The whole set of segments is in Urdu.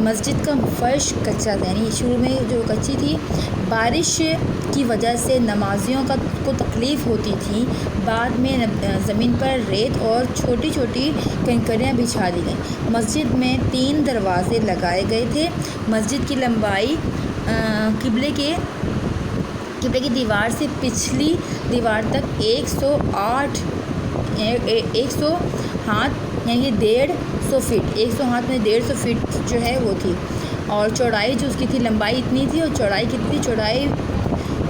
مسجد کا فرش کچا تھا، یعنی شروع میں جو کچی تھی، بارش کی وجہ سے نمازیوں کو تکلیف ہوتی تھی۔ بعد میں زمین پر ریت اور چھوٹی چھوٹی کنکریاں بچھا دی گئیں۔ مسجد میں 3 دروازے لگائے گئے تھے۔ مسجد کی لمبائی قبلے کی دیوار سے پچھلی دیوار تک 108 ہاتھ یعنی 150 فٹ، 100 ہاتھ میں 150 فٹ جو ہے وہ تھی، اور چوڑائی جو اس کی تھی، لمبائی اتنی تھی، اور چوڑائی کتنی تھی؟ چوڑائی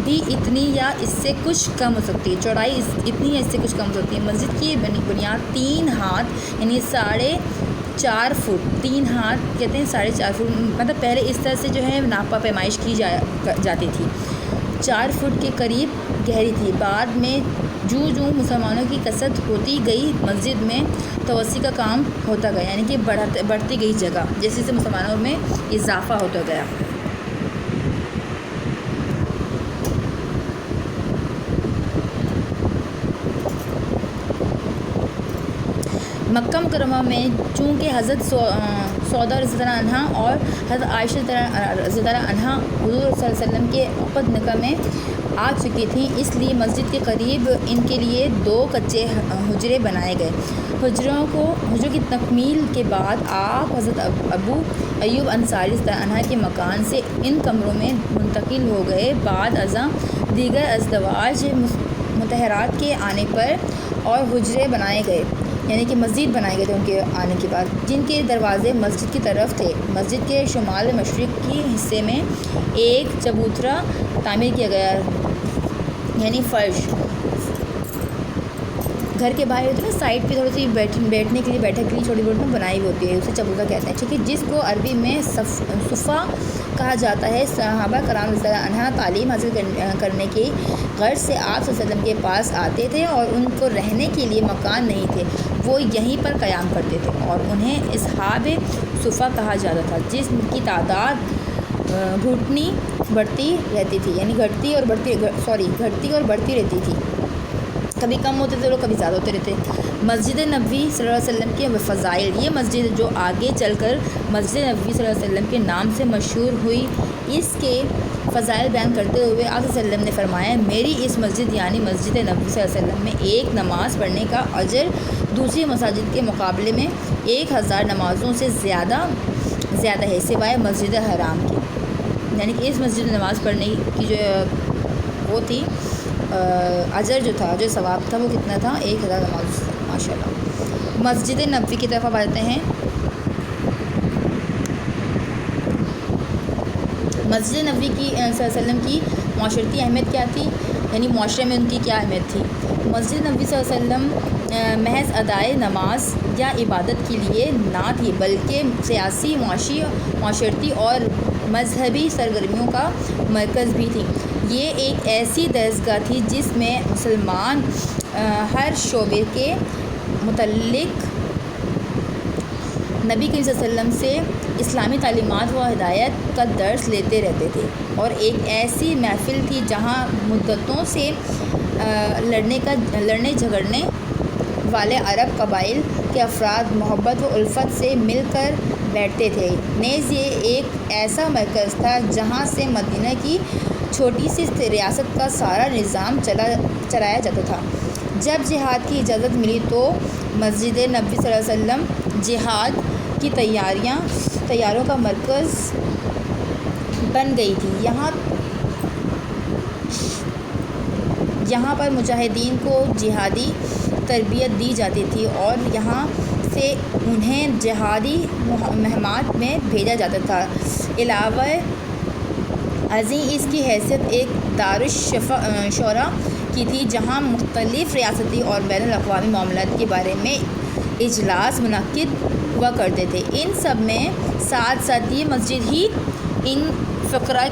بھی اتنی یا اس سے کچھ کم ہو سکتی ہے، چوڑائی اتنی یا اس سے کچھ کم ہو سکتی ہے۔ مسجد کی بنیاد 3 ہاتھ یعنی 4.5 فٹ، 3 ہاتھ کہتے ہیں 4.5 فٹ، مطلب پہلے اس طرح سے جو ہے ناپا پیمائش کی جاتی تھی، 4 فٹ کے قریب گہری تھی۔ بعد میں جو مسلمانوں کی کثرت ہوتی گئی، مسجد میں توسیع کا کام ہوتا گیا، یعنی کہ بڑھتی گئی جگہ، جیسے جیسے مسلمانوں میں اضافہ ہوتا گیا۔ مکہ مکرمہ میں چونکہ حضرت سودا رضی اللہ عنہا اور حضرت عائشہ رضی اللہ عنہا حضور صلی اللہ علیہ وسلم کے عقد نکاح میں آ چکی تھیں، اس لیے مسجد کے قریب ان کے لیے 2 کچے حجرے بنائے گئے۔ حجروں کی تکمیل کے بعد آپ حضرت ابو ایوب انصاری رضی اللہ عنہ کے مکان سے ان کمروں میں منتقل ہو گئے۔ بعد ازاں دیگر ازدواج مطہرات کے آنے پر اور حجرے بنائے گئے، یعنی کہ مزید بنائے گئے تھے ان کے آنے کے بعد، جن کے دروازے مسجد کی طرف تھے۔ مسجد کے شمال مشرق کی حصے میں ایک چبوترا تعمیر کیا گیا، یعنی فرش گھر کے باہر ہوتی ہے نا، سائڈ پہ تھوڑی سی بیٹھنے کے لیے، بیٹھک کے لیے چھوٹی بوٹی بنائی ہوتی ہے، اسے چبوترا کہتے ہیں، ٹھیک ہے، جس کو عربی میں صفا کہا جاتا ہے۔ صحابہ کرام رضی اللہ عنہ تعلیم حاصل کرنے کی غرض سے آپ صلی اللہ علیہ وسلم کے پاس آتے تھے، اور ان کو رہنے کے لیے مکان نہیں تھے، وہ یہیں پر قیام کرتے تھے، اور انہیں اصحاب صفا کہا جاتا تھا، جس کی تعداد گھٹتی بڑھتی رہتی تھی، یعنی گھٹتی اور بڑھتی رہتی تھی، کبھی کم ہوتے تھے لوگ، کبھی زیادہ ہوتے رہتے۔ مسجد نبوی صلی اللہ علیہ وسلم کے فضائل، یہ مسجد جو آگے چل کر مسجد نبوی صلی اللہ علیہ وسلم کے نام سے مشہور ہوئی، اس کے فضائل بیان کرتے ہوئے آپ صلی اللہ علیہ وسلم نے فرمایا، میری اس مسجد یعنی مسجد نبوی صلی اللہ علیہ وسلم میں ایک نماز پڑھنے کا اجر دوسری مساجد کے مقابلے میں 1000 نمازوں سے زیادہ ہے، سوائے مسجد حرام کی، یعنی کہ اس مسجد میں نماز پڑھنے کی جو وہ تھی اجر جو تھا، جو ثواب تھا، وہ کتنا تھا؟ 1000 نماز، ماشاء اللہ۔ مسجد نبوی کی طرف آتے ہیں۔ مسجد نبوی کی صلی اللہ علیہ وسلم کی معاشرتی اہمیت کیا تھی، یعنی معاشرے میں ان کی کیا اہمیت تھی؟ مسجد نبوی صلی اللہ علیہ وسلم محض ادائے نماز یا عبادت کے لیے نہ تھی، بلکہ سیاسی، معاشرتی اور مذہبی سرگرمیوں کا مرکز بھی تھی۔ یہ ایک ایسی درسگاہ تھی جس میں مسلمان ہر شعبے کے متعلق نبی کریم صلی اللہ علیہ وسلم سے اسلامی تعلیمات و ہدایت کا درس لیتے رہتے تھے، اور ایک ایسی محفل تھی جہاں مدتوں سے لڑنے جھگڑنے والے عرب قبائل کے افراد محبت و الفت سے مل کر بیٹھتے تھے۔ نیز یہ ایک ایسا مرکز تھا جہاں سے مدینہ کی چھوٹی سی ریاست کا سارا نظام چلایا جاتا تھا۔ جب جہاد کی اجازت ملی تو مسجد نبوی صلی اللہ علیہ وسلم جہاد کی تیاریوں کا مرکز بن گئی تھی۔ یہاں پر مجاہدین کو جہادی تربیت دی جاتی تھی، اور یہاں سے انہیں جہادی مہمات میں بھیجا جاتا تھا۔ علاوہ ازیں اس کی حیثیت ایک دارالشورا کی تھی، جہاں مختلف ریاستی اور بین الاقوامی معاملات کے بارے میں اجلاس منعقد ہوا کرتے تھے۔ ان سب میں ساتھ ساتھ یہ مسجد ہی ان فقراء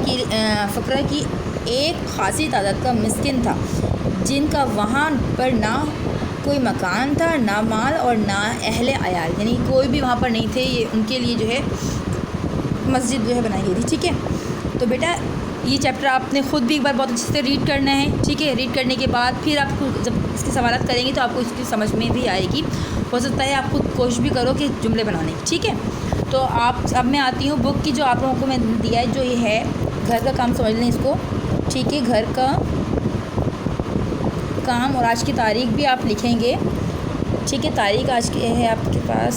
کی ایک خاصی تعداد کا مسکن تھا، جن کا وہاں پر نہ کوئی مکان تھا، نہ مال، اور نہ اہل عیال، یعنی کوئی بھی وہاں پر نہیں تھے، یہ ان کے لیے جو ہے مسجد جو ہے بنائی گئی تھی، ٹھیک ہے۔ تو بیٹا یہ چیپٹر آپ نے خود بھی ایک بار بہت اچھے سے ریڈ کرنا ہے، ٹھیک ہے۔ ریڈ کرنے کے بعد پھر آپ کو جب اس کے سوالات کریں گے تو آپ کو اس کی سمجھ میں بھی آئے گی، ہو سکتا ہے آپ خود کوشش بھی کرو کہ جملے بنانے کی، ٹھیک ہے۔ تو اب میں آتی ہوں بک کی جو آپ لوگوں کو میں دیا ہے، جو یہ ہے گھر کا کام، سمجھ لیں اس کو، ٹھیک ہے، گھر کا کام، اور آج کی تاریخ بھی آپ لکھیں گے، ٹھیک ہے، تاریخ آج کی ہے آپ کے پاس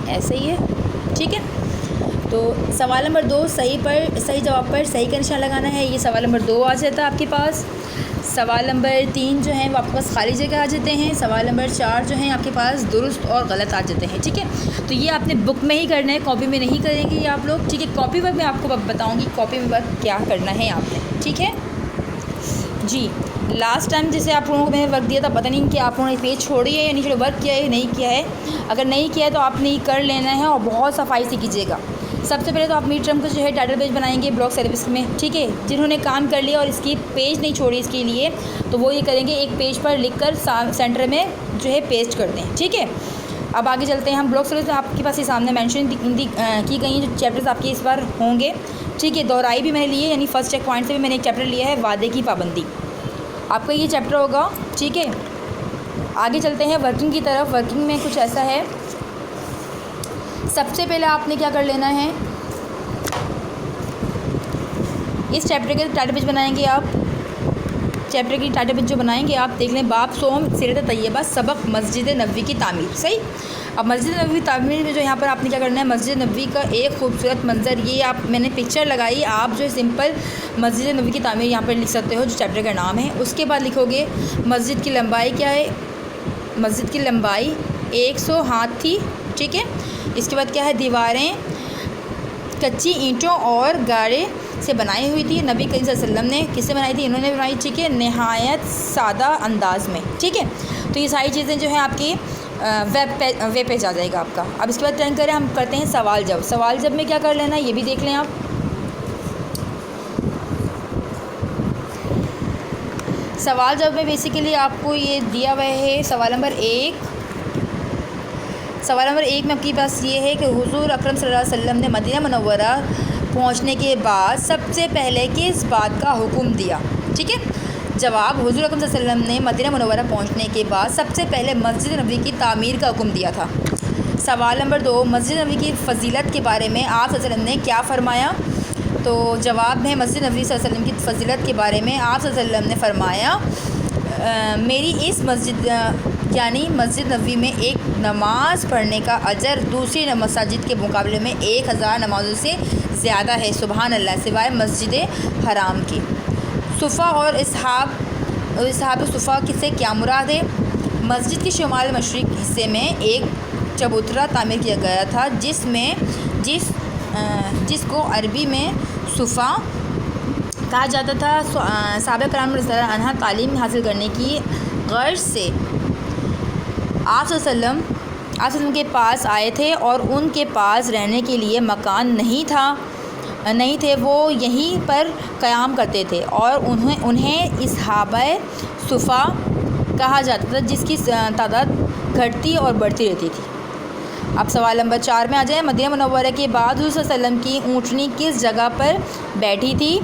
ایسے ہی ہے، ٹھیک ہے۔ تو سوال نمبر 2 صحیح جواب پر صحیح کا نشان لگانا ہے، یہ سوال نمبر 2 آ جاتا ہے آپ کے پاس۔ سوال نمبر 3 جو ہیں وہ آپ کے پاس خالی جگہ آ جاتے ہیں۔ سوال نمبر 4 جو ہیں آپ کے پاس درست اور غلط آ جاتے ہیں، ٹھیک ہے۔ تو یہ آپ نے بک میں ہی کرنا ہے، کاپی میں نہیں کریں گے یہ آپ لوگ، ٹھیک ہے۔ کاپی ورک میں آپ کو بتاؤں گی کاپی ورک کیا کرنا ہے آپ نے، ٹھیک ہے جی۔ لاسٹ ٹائم جیسے آپ لوگوں کو میں نے ورک دیا تھا، پتہ نہیں کہ آپ لوگوں نے پیج چھوڑی ہے یا نہیں چھوڑی، ورک کیا ہے یا نہیں کیا ہے۔ اگر نہیں کیا ہے تو آپ نے یہ کر لینا ہے اور بہت صفائی سے کیجیے گا۔ سب سے پہلے تو آپ میڈ ٹرم کا جو ہے ٹائٹل پیج بنائیں گے بلاگ سروس میں، ٹھیک ہے۔ جنہوں نے کام کر لیا اور اس کی پیج نہیں چھوڑی اس کے لیے، تو وہ یہ کریں گے ایک پیج پر لکھ کر سینٹر میں جو ہے پیسٹ کر دیں، ٹھیک ہے۔ اب آگے چلتے ہیں ہم بلاگ سروس میں، آپ کے پاس یہ سامنے مینشن کی گئی ہیں جو چیپٹرز آپ کے اس بار ہوں گے، ٹھیک ہے۔ دہرائی بھی میں نے لی ہے، یعنی فرسٹ چیک پوائنٹ سے بھی میں نے ایک چیپٹر لیا ہے، وعدے کی پابندی، آپ کا یہ چیپٹر ہوگا، ٹھیک ہے۔ آگے چلتے ہیں ورکنگ کی طرف۔ ورکنگ میں کچھ ایسا ہے، سب سے پہلے آپ نے کیا کر لینا ہے، اس چیپٹر کے ٹائٹل پیج بنائیں گے آپ، چیپٹر کی ٹائٹل پیج جو بنائیں گے آپ دیکھ لیں، باب سوم سیرت طیبہ سبق مسجد نبوی کی تعمیر، صحیح۔ اب مسجد نبوی تعمیر میں جو یہاں پر آپ نے کیا کرنا ہے، مسجد نبوی کا ایک خوبصورت منظر، یہ میں نے پکچر لگائی، آپ جو سمپل مسجد نبوی کی تعمیر یہاں پر لکھ سکتے ہو جو چیپٹر کا نام ہے۔ اس کے بعد لکھو گے مسجد کی لمبائی کیا ہے، مسجد کی لمبائی 100 ہاتھ تھی، ٹھیک ہے۔ اس کے بعد کیا ہے، دیواریں کچی اینٹوں اور گارے سے بنائی ہوئی تھی، نبی کریم صلی اللہ علیہ وسلم نے کس سے بنائی تھی، انہوں نے بنائی، ٹھیک ہے، نہایت سادہ انداز میں، ٹھیک ہے۔ تو یہ ساری چیزیں جو ہیں آپ کی ویب پیج آ جائے گا آپ کا۔ اب اس کے بعد ٹرن کریں، ہم کرتے ہیں سوال جواب۔ سوال جواب میں کیا کر لینا ہے یہ بھی دیکھ لیں آپ۔ سوال جواب میں بیسیکلی آپ کو یہ دیا ہوا ہے، سوال نمبر 1 میں آپ کے پاس یہ ہے کہ حضور اکرم صلی اللہ علیہ وسلم نے مدینہ منورہ پہنچنے کے بعد سب سے پہلے کس بات کا حکم دیا، ٹھیک ہے۔ جواب، حضور اکرم صلی اللہ علیہ وسلم نے مدینہ منورہ پہنچنے کے بعد سب سے پہلے مسجد نبوی کی تعمیر کا حکم دیا تھا۔ سوال نمبر 2، مسجد نبوی کی فضیلت کے بارے میں آپ صلی اللہ علیہ وسلم نے کیا فرمایا، تو جواب ہے مسجد نبوی صلی اللہ علیہ وسلم کی فضیلت کے بارے میں آپ صلی اللہ علیہ وسلم نے فرمایا، میری اس مسجد یعنی مسجد نبوی میں ایک نماز پڑھنے کا اجر دوسری مساجد کے مقابلے میں 1000 نمازوں سے زیادہ ہے، سبحان اللہ، سوائے مسجد حرام کی۔ صفا اور اصحاب صفا سے کیا مراد ہے، مسجد کے شمال مشرق حصے میں ایک چبوترا تعمیر کیا گیا تھا جس کو عربی میں صفا کہا جاتا تھا۔ صحابہ کرام رضی اللہ عنہ تعلیم حاصل کرنے کی غرض سے آپ صلی اللہ علیہ وسلم کے پاس آئے تھے اور ان کے پاس رہنے کے لیے مکان نہیں تھے، وہ یہیں پر قیام کرتے تھے اور انہیں اصحابہ صفا کہا جاتا تھا، جس کی تعداد گھٹتی اور بڑھتی رہتی تھی۔ اب سوال نمبر 4 میں آ جائیں، مدینہ منورہ کے بعد حضور صلی اللہ علیہ وسلم کی اونٹنی کس جگہ پر بیٹھی تھی،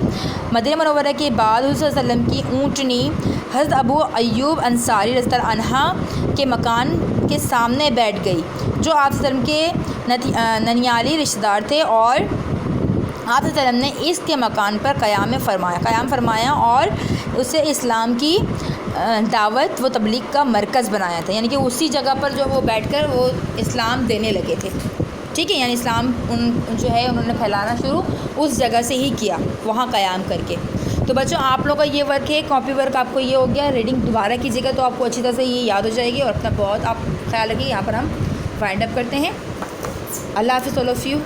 مدینہ منورہ کے بعد حضور صلی اللہ علیہ وسلم کی اونٹنی حضرت ابو ایوب انصاری رضی اللہ عنہ کے مکان کے سامنے بیٹھ گئی، جو آپ صلی اللہ علیہ وسلم کے ننیالی رشتہ دار تھے، اور آپ صلی اللہ علیہ وسلم نے اس کے مکان پر قیام فرمایا اور اسے اسلام کی دعوت و تبلیغ کا مرکز بنایا تھا، یعنی کہ اسی جگہ پر جو وہ بیٹھ کر وہ اسلام دینے لگے تھے، ٹھیک ہے، یعنی اسلام جو ہے انہوں نے پھیلانا شروع اس جگہ سے ہی کیا، وہاں قیام کر کے۔ تو بچوں آپ لوگ کا یہ ورک ہے، کاپی ورک آپ کو یہ ہو گیا، ریڈنگ دوبارہ کیجیے گا تو آپ کو اچھی طرح سے یہ یاد ہو جائے گی، اور اپنا بہت آپ خیال رکھیے۔ یہاں پر ہم وائنڈ اپ کرتے ہیں۔ اللہ حافظ، آل آف یو۔